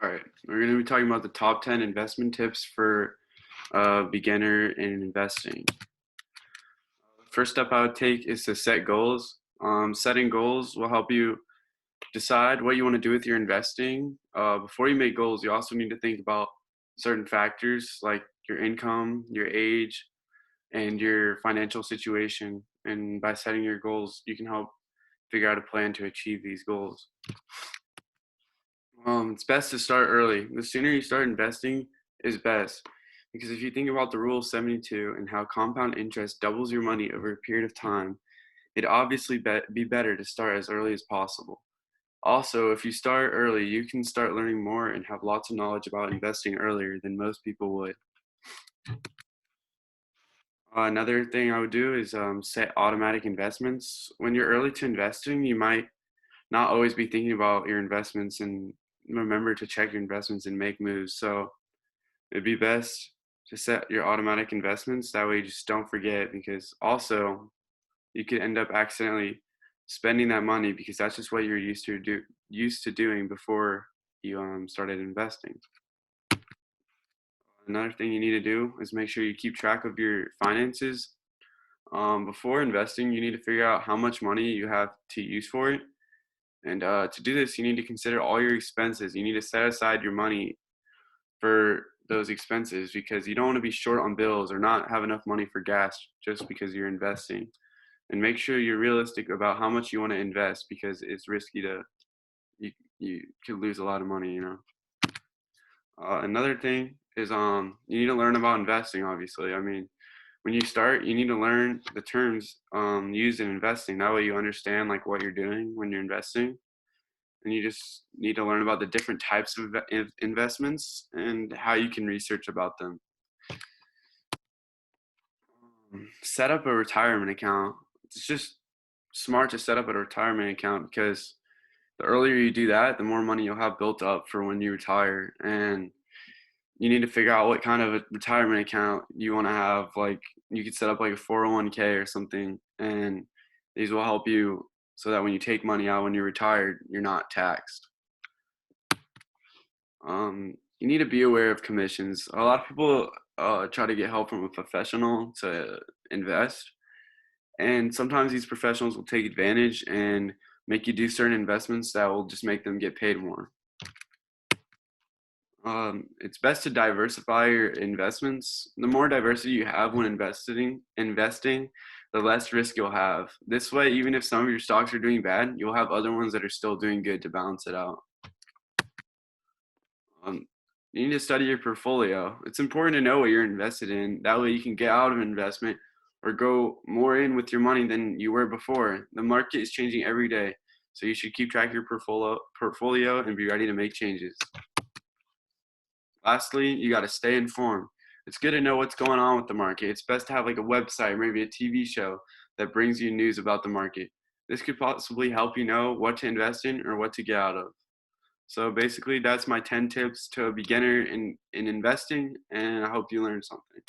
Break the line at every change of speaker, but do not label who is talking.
All right, we're going to be talking about the top 10 investment tips for a beginner in investing. First step I would take is to set goals. Setting goals will help you decide what you want to do with your investing. Before you make goals, you also need to think about certain factors like your income, your age, and your financial situation. And by setting your goals, you can help figure out a plan to achieve these goals. It's best to start early. The sooner you start investing is best. Because if you think about the rule of 72 and how compound interest doubles your money over a period of time, it'd obviously be better to start as early as possible. Also, if you start early, you can start learning more and have lots of knowledge about investing earlier than most people would. Another thing I would do is set automatic investments. When you're early to investing, you might not always be thinking about your investments and remember to check your investments and make moves. So it'd be best to set your automatic investments. That way you just don't forget, because also you could end up accidentally spending that money because that's just what you're used to doing before you started investing. Another thing you need to do is make sure you keep track of your finances. Before investing, you need to figure out how much money you have to use for it. And to do this, you need to consider all your expenses. You need to set aside your money for those expenses because you don't want to be short on bills or not have enough money for gas just because you're investing. And make sure you're realistic about how much you want to invest because it's risky to you could lose a lot of money. Another thing is you need to learn about investing. Obviously, I mean, when you start, you need to learn the terms used in investing. That way, you understand like what you're doing when you're investing, and you just need to learn about the different types of investments and how you can research about them. Set up a retirement account. It's just smart to set up a retirement account because the earlier you do that, the more money you'll have built up for when you retire. And you need to figure out what kind of a retirement account you want to have. Like you could set up like a 401k or something, and these will help you so that when you take money out when you're retired, you're not taxed. You need to be aware of commissions. A lot of people try to get help from a professional to invest, and sometimes these professionals will take advantage and make you do certain investments that will just make them get paid more. It's best to diversify your investments. The more diversity you have when investing, the less risk you'll have. This way, even if some of your stocks are doing bad, you'll have other ones that are still doing good to balance it out. Um, you need to study your portfolio. It's important to know what you're invested in. That way, you can get out of investment or go more in with your money than you were before. The market is changing every day, so you should keep track of your portfolio and be ready to make changes. Lastly, you got to stay informed. It's good to know what's going on with the market. It's best to have like a website, maybe a TV show that brings you news about the market. This could possibly help you know what to invest in or what to get out of. So basically, that's my 10 tips to a beginner in investing, and I hope you learned something.